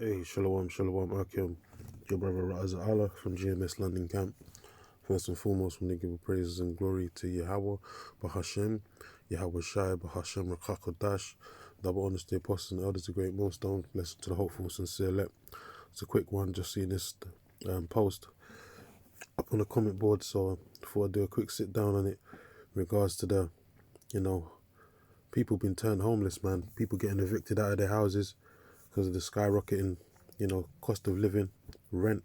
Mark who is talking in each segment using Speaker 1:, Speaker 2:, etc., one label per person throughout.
Speaker 1: Hey, Shalom, Akim. Your brother Raza Allah from GMS London Camp. First and foremost, we need to give praises and glory to Yahweh, Bahashem, Yahweh Shai, Bahashem, Rakakodash. Double honors to the apostles and elders, the great millstone. Blessed to the hopeful, sincere elect. It's a quick one, just seeing this post up on the comment board, so before I do a quick sit down on it, in regards to the, people being turned homeless, man. People getting evicted out of their houses because of the skyrocketing, cost of living, rent,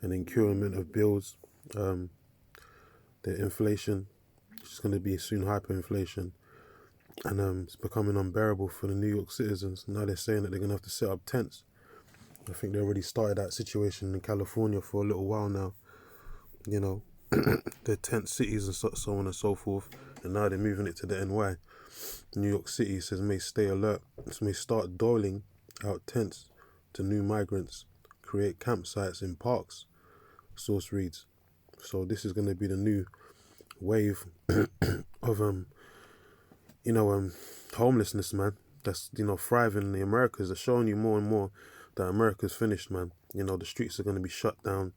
Speaker 1: and incurement of bills, the inflation, which is going to be soon hyperinflation, and it's becoming unbearable for the New York citizens. Now they're saying that they're going to have to set up tents. I think they already started that situation in California for a little while now, the tent cities and so on and so forth, and now they're moving it to the NY. New York City says may stay alert, may start doling out tents to new migrants, create campsites in parks, source reads. So this is going to be the new wave of homelessness, man. That's thriving in the Americas. They're showing you more and more that America's finished, man. The streets are going to be shut down,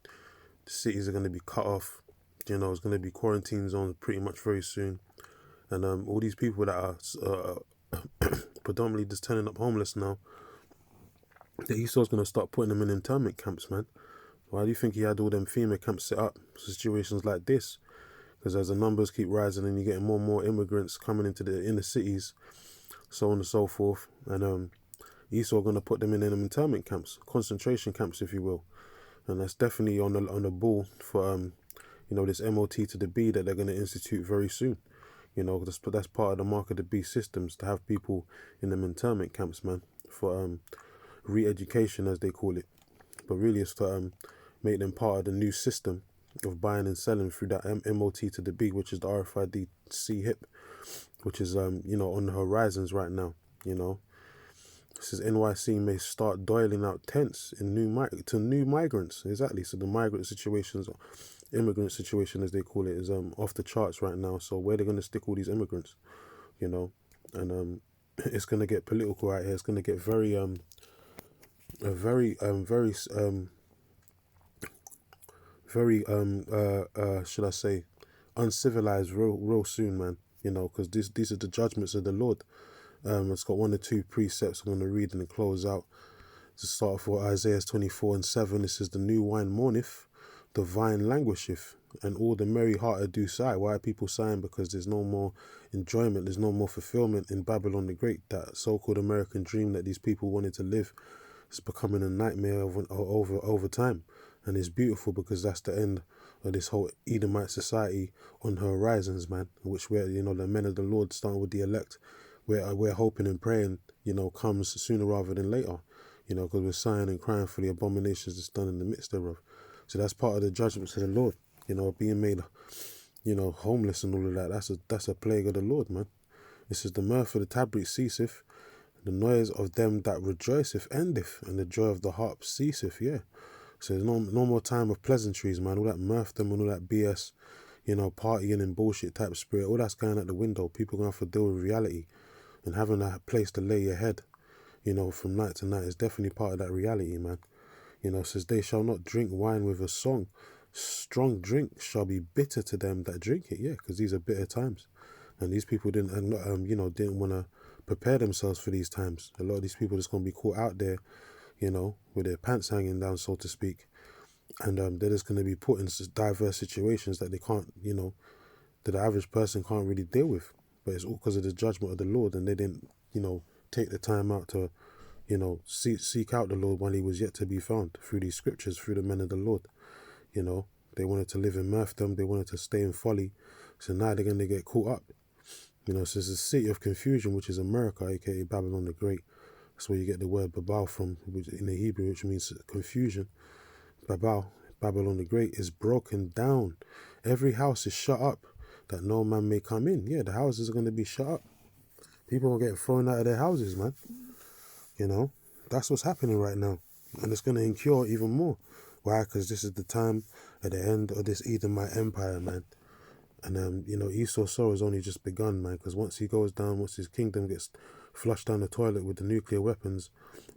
Speaker 1: the cities are going to be cut off. It's going to be quarantine zones pretty much very soon, and all these people that are predominantly just turning up homeless now, the Esau's going to start putting them in internment camps, man. Why do you think he had all them FEMA camps set up for situations like this? Because as the numbers keep rising and you're getting more and more immigrants coming into the inner cities, so on and so forth, and Esau going to put them in them internment camps, concentration camps, if you will. And that's definitely on the ball for this MOT to the B that they're going to institute very soon. That's part of the mark of the beast systems, to have people in them internment camps, man, for re-education, as they call it. But really it's to make them part of the new system of buying and selling through that MOT to the B, which is the RFID C hip, which is on the horizons right now. This is NYC may start doling out tents in to new migrants. Exactly. So the migrant situations, immigrant situation as they call it, is off the charts right now. So where they're going to stick all these immigrants, and it's going to get political right here. It's going to get very should I say, uncivilized real soon, man. Because these are the judgments of the Lord. It's got one or two precepts I'm going to read and then close out. To start for Isaiah 24:7, this is the new wine mourneth, the vine languisheth, and all the merry hearted do sigh. Why are people sighing? Because there's no more enjoyment, there's no more fulfillment in Babylon the Great. That so-called American dream that these people wanted to live is becoming a nightmare over time. And it's beautiful because that's the end of this whole Edomite society on the horizons, man. Which the men of the Lord, starting with the elect, we're hoping and praying, comes sooner rather than later. Because we're sighing and crying for the abominations that's done in the midst thereof. So that's part of the judgments of the Lord. Being made, homeless and all of that. That's a plague of the Lord, man. This is the mirth of the tabrets ceaseth, the noise of them that rejoiceth endeth, and the joy of the harp ceaseth. Yeah. So there's no more time of pleasantries, man. All that mirthdom and all that BS, partying and bullshit type spirit, all that's going out the window. People going to have to deal with reality, and having that place to lay your head, from night to night is definitely part of that reality, man. Says they shall not drink wine with a song. Strong drink shall be bitter to them that drink it. Yeah, because these are bitter times, and these people didn't want to prepare themselves for these times. A lot of these people just going to be caught out there, with their pants hanging down, so to speak, and they're just going to be put in diverse situations that they can't, that the average person can't really deal with. But it's all because of the judgment of the Lord, and they didn't, take the time out to, seek out the Lord while he was yet to be found through these scriptures, through the men of the Lord. They wanted to live in mirthdom, they wanted to stay in folly, so now they're going to get caught up. So it's a city of confusion, which is America, aka Babylon the Great. That's where you get the word Babel from, which in the Hebrew, which means confusion. Babylon the Great is broken down. Every house is shut up, that no man may come in. Yeah, the houses are going to be shut up. People are getting thrown out of their houses, man. That's what's happening right now. And it's going to incur even more. Why? Because this is the time at the end of this Edomite empire, man. And, Esau's sorrow has only just begun, man. Because once he goes down, once his kingdom gets flush down the toilet with the nuclear weapons,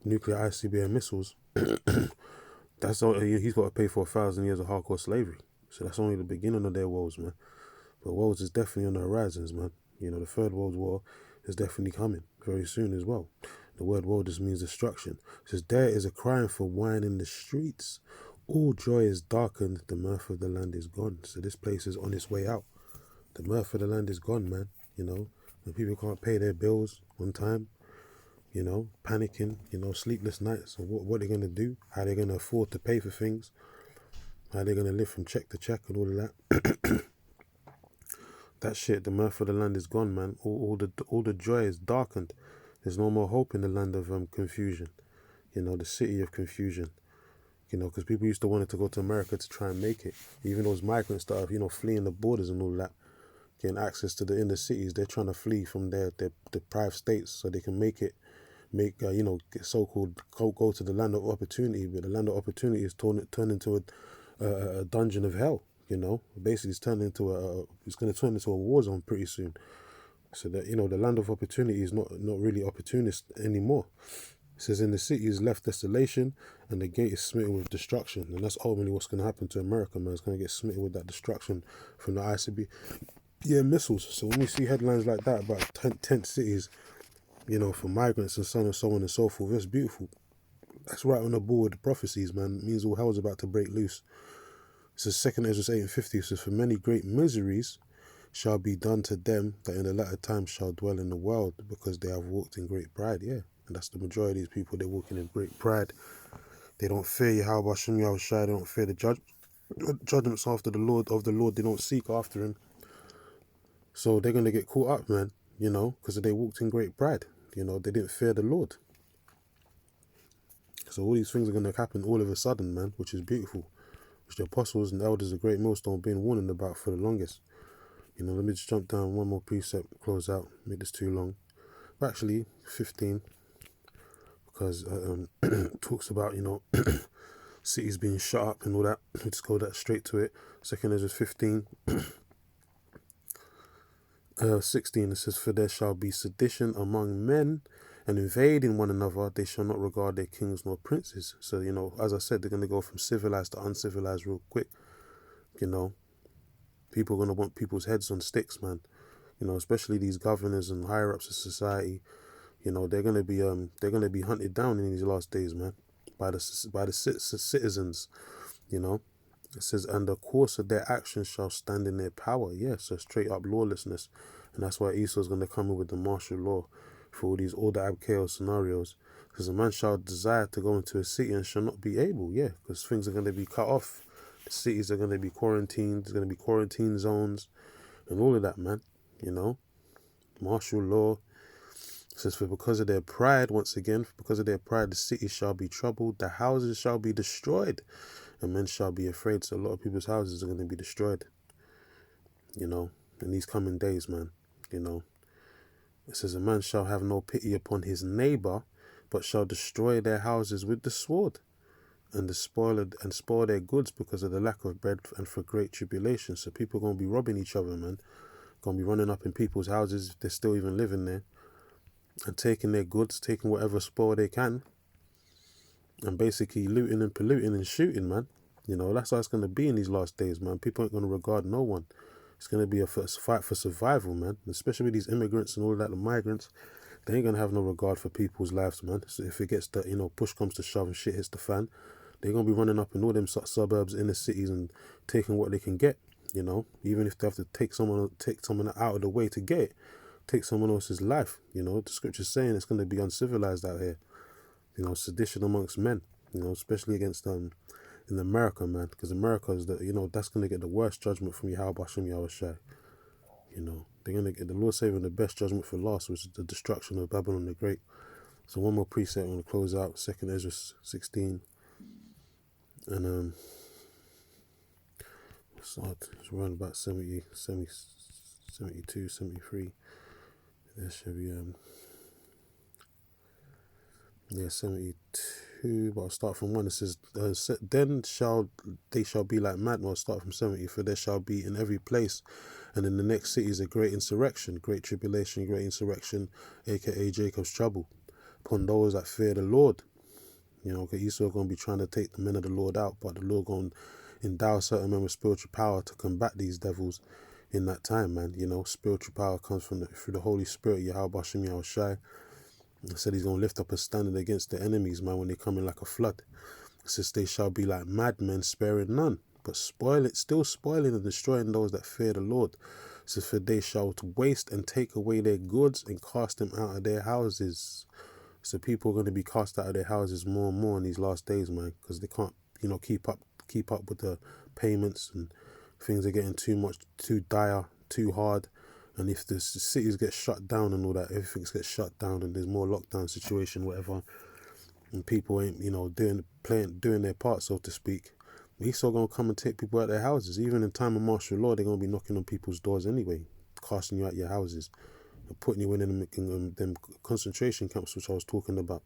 Speaker 1: nuclear ICBM missiles, that's all he's got to pay for 1,000 years of hardcore slavery. So that's only the beginning of their woes, man. But woes is definitely on the horizons, man. You know, the Third World War is definitely coming very soon as well. The word woe just means destruction. It says, there is a crying for wine in the streets. All joy is darkened, the mirth of the land is gone. So this place is on its way out. The mirth of the land is gone, man. You know, when people can't pay their bills on time, you know, panicking, you know, sleepless nights. So what they're going to do, how they're going to afford to pay for things, how they're going to live from check to check and all of that. That shit, the mirth of the land is gone, man. All the joy is darkened. There's no more hope in the land of confusion. You know, the city of confusion. You know, because people used to want to go to America to try and make it. Even those migrants that are, you know, fleeing the borders and all that, getting access to the inner cities, they're trying to flee from their deprived states so they can make, you know, get so-called go to the land of opportunity. But the land of opportunity is turned into a dungeon of hell. You know, basically it's going to turn into a war zone pretty soon. So that, you know, the land of opportunity is not really opportunist anymore. It says, in the city is left desolation and the gate is smitten with destruction. And that's ultimately what's going to happen to America, man. It's going to get smitten with that destruction from the ICB. Yeah, missiles. So when we see headlines like that about tent cities, you know, for migrants and so on and so forth, that's beautiful. That's right on the ball with the prophecies, man. It means all hell's about to break loose. It says 2 Ezra 8:50, says, for many great miseries shall be done to them that in the latter times shall dwell in the world, because they have walked in great pride. Yeah, and that's the majority of these people. They're walking in great pride. They don't fear Yahweh Hashem Yahweh Shai. They don't fear the judgments after the Lord of the Lord. They don't seek after him. So they're going to get caught up, man, you know, because they walked in great pride. You know, they didn't fear the Lord. So all these things are going to happen all of a sudden, man, which is beautiful. Which the apostles and elders of Great Millstone have been warning about for the longest. You know, let me just jump down one more precept, close out, make this too long. But actually, 15, because it talks about, you know, cities being shut up and all that. We just go that straight to it. 2 Ezra 15, 16, it says, for there shall be sedition among men, and invading one another, they shall not regard their kings nor princes. So, you know, as I said, they're going to go from civilized to uncivilized real quick. You know, people are going to want people's heads on sticks, man. You know, especially these governors and higher ups of society. You know, they're going to be hunted down in these last days, man, by the citizens. You know, it says, and the course of their actions shall stand in their power. Yeah, so straight up lawlessness, and that's why Esau's going to come in with the martial law for all these order ab chaos scenarios. Because a man shall desire to go into a city and shall not be able. Yeah, because things are going to be cut off. The cities are going to be quarantined. There's going to be quarantine zones and all of that, man. You know, martial law. It says, for because of their pride, once again, because of their pride, the city shall be troubled, the houses shall be destroyed, and men shall be afraid. So a lot of people's houses are going to be destroyed, you know, in these coming days, man. You know, it says, a man shall have no pity upon his neighbor, but shall destroy their houses with the sword, and spoil their goods because of the lack of bread and for great tribulation. So people are going to be robbing each other, man. Going to be running up in people's houses if they're still even living there, and taking their goods, taking whatever spoil they can, and basically looting and polluting and shooting, man. You know, that's how it's going to be in these last days, man. People ain't going to regard no one. It's going to be a fight for survival, man. Especially with these immigrants and all that, the migrants, they ain't going to have no regard for people's lives, man. So if it gets to, you know, push comes to shove and shit hits the fan, they're going to be running up in all them suburbs, inner cities, and taking what they can get, you know. Even if they have to take someone out of the way to get it, take someone else's life, you know. The scripture's saying it's going to be uncivilized out here. You know, sedition amongst men, you know, especially against in America, man, because America is the, you know, that's going to get the worst judgment from Yahweh Hashem Yahweh Shai. You know, they're going to get the Lord saving the best judgment for last, which is the destruction of Babylon the Great. So one more precept I'm going to close out, 2 Ezra 16, and it's around about 72, 73. There should be Yeah, 72, but I'll start from 1. It says, then shall they shall be like madmen. I'll start from 70. For there shall be in every place and in the next cities a great insurrection, great tribulation, great insurrection, aka Jacob's trouble, upon those that fear the Lord. You know, because Esau going to be trying to take the men of the Lord out, but the Lord going to endow certain men with spiritual power to combat these devils in that time, man. You know, spiritual power comes from through the Holy Spirit, Yahweh Hashem Yahushai. I said he's going to lift up a standard against the enemies, man, when they come in like a flood. It says they shall be like madmen, sparing none, but still spoiling and destroying those that fear the Lord. It says, for they shall waste and take away their goods and cast them out of their houses. So people are going to be cast out of their houses more and more in these last days, man, because they can't, you know, keep up with the payments, and things are getting too much, too dire, too hard. And if the cities get shut down and all that, everything gets shut down and there's more lockdown situation, whatever, and people ain't, you know, doing their part, so to speak, he's still going to come and take people out of their houses. Even in time of martial law, they're going to be knocking on people's doors anyway, casting you out your houses, and putting you in them concentration camps, which I was talking about.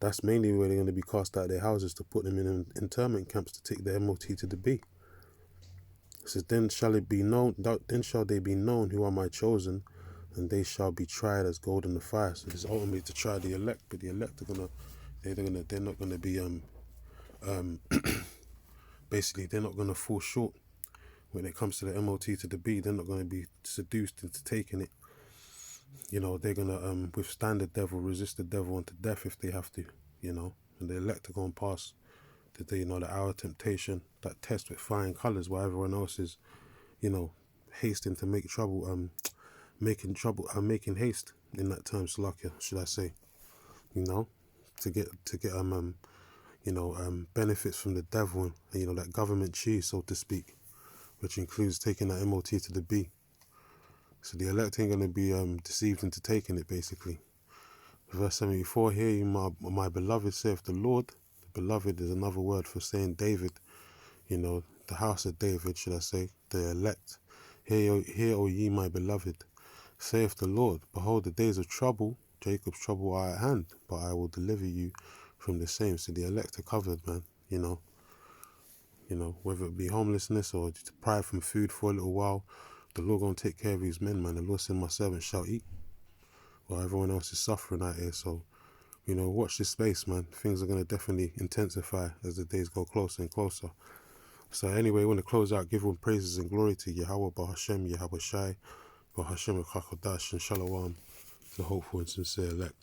Speaker 1: That's mainly where they're going to be cast out of their houses, to put them in internment camps to take the MOT to the B. It says, then shall they be known who are my chosen, and they shall be tried as gold in the fire. So this is ultimately to try the elect, but the elect are they're not gonna be basically they're not gonna fall short when it comes to the MOT to the B. They're not gonna be seduced into taking it. You know, they're gonna withstand the devil, resist the devil unto death if they have to. You know, and the elect are gonna pass the hour of temptation, that test with flying colours, while everyone else is, you know, hasting to make trouble, making haste in that time, Salakia, should I say, you know, to get benefits from the devil, and, you know, that government cheese, so to speak, which includes taking that MOT to the B. So the elect ain't going to be deceived into taking it, basically. Verse 74, hear you, my beloved, saith the Lord. The beloved is another word for saying David, you know, the house of David, should I say, the elect. Hear, O ye, my beloved, saith the Lord, behold, the days of trouble, Jacob's trouble, are at hand, but I will deliver you from the same. So the elect are covered, man, you know, whether it be homelessness or deprived from food for a little while, the Lord gonna take care of his men, man. The Lord said, my servants shall eat, while everyone else is suffering out here. So, you know, watch this space, man. Things are gonna definitely intensify as the days go closer and closer. So anyway, I want to close out, give all praises and glory to Yahweh Bahashem, Yahweh Shai, Bahashem Chakodash, and Shalom, the hopeful and sincere elect.